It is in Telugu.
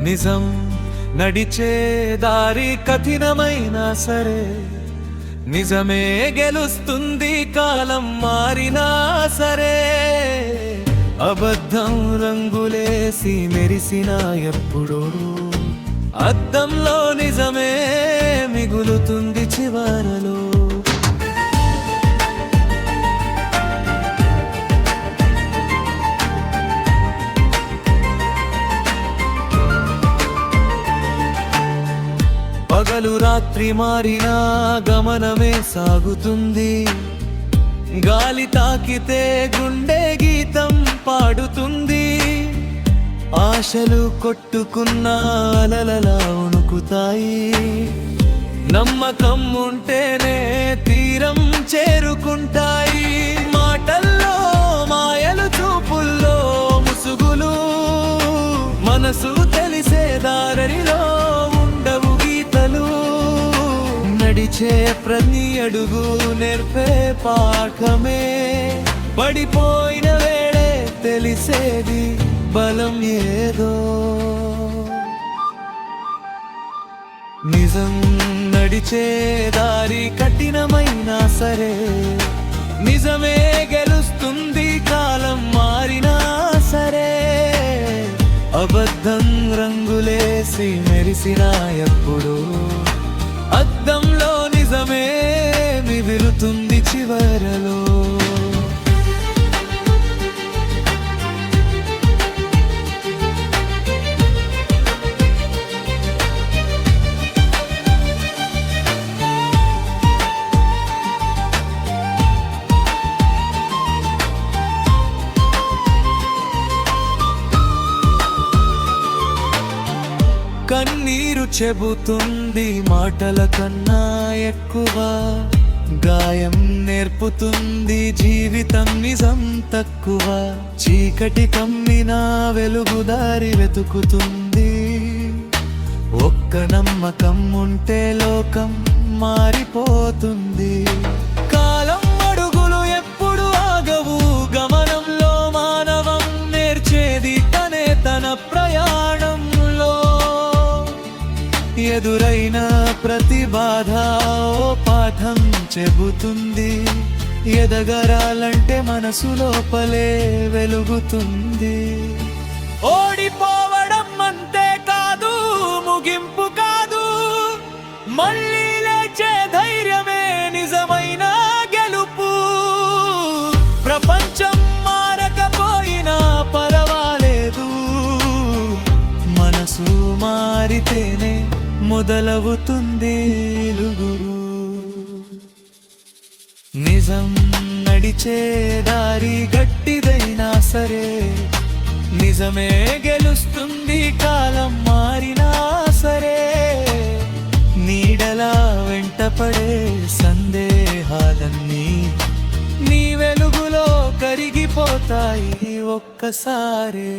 నిజం నడిచే దారి కఠినమైనా సరే, నిజమే గెలుస్తుంది కాలం మారినా సరే. అబద్ధం రంగులేసి మెరిసినా ఎప్పుడూ అద్దంలో నిజమే మిగులుతుంది చివరలో. పగలు రాత్రి మారినా గమనమే సాగుతుంది. గాలి తాకితే గుండె గీతం పాడుతుంది. ఆశలు కొట్టుకున్న అలలలా ఉణుకుతాయి. నమ్మకం ఉంటేనే తీరం చేరుకుంటాయి. మాటల్లో మాయలు, చూపుల్లో ముసుగులు, మనసు తెలిసే దారిలో ఉండవు గీతలు. నడిచే ప్రతి అడుగు నేర్పే పాఠమే, పడిపోయిన వేళే తెలిసేది బలం ఏదో. నిజం నడిచే దారి కఠినమైనా సరే, నిజమే గెలుస్తుంది కాలం మారినా సరే. అబద్ధం రంగులేసి మెరిసినా ఎప్పుడు అద్దంలో నిజమే మిగులుతుంది చివరలో. కన్నీరు చెబుతుంది మాటల కన్నా ఎక్కువ. గాయం నేర్పుతుంది జీవితం నిజం తక్కువ. చీకటి కమ్మినా వెలుగు దారి వెతుకుతుంది. ఒక్క నమ్మకం ఉంటే లోకం మారిపోతుంది. కాలం అడుగులు ఎప్పుడు ఆగవు. గమనంలో మానవం నేర్చేది తనే తన ప్రయాణంలో. ఎదురైన ప్రతి బాధ ఓ పాఠం చెబుతుంది. ఎదగరాలంటే మనసు లోపలే వెలుగుతుంది. ఓడిపోవడం అంతే కాదు, ముగింపు కాదు. మళ్ళీ లేచే ధైర్యమే నిజమైన గెలుపు. ప్రపంచం మారకపోయినా పర్వాలేదు, మనసు మారితేనే మొదలవుతుంది వెలుగురు. నిజం నడిచే దారి గట్టిదైనా సరే, నిజమే గెలుస్తుంది కాలం మారినా సరే. నీడలా వెంటపడే సందేహాలన్నీ నీ వెలుగులో కరిగిపోతాయి ఒక్కసారే.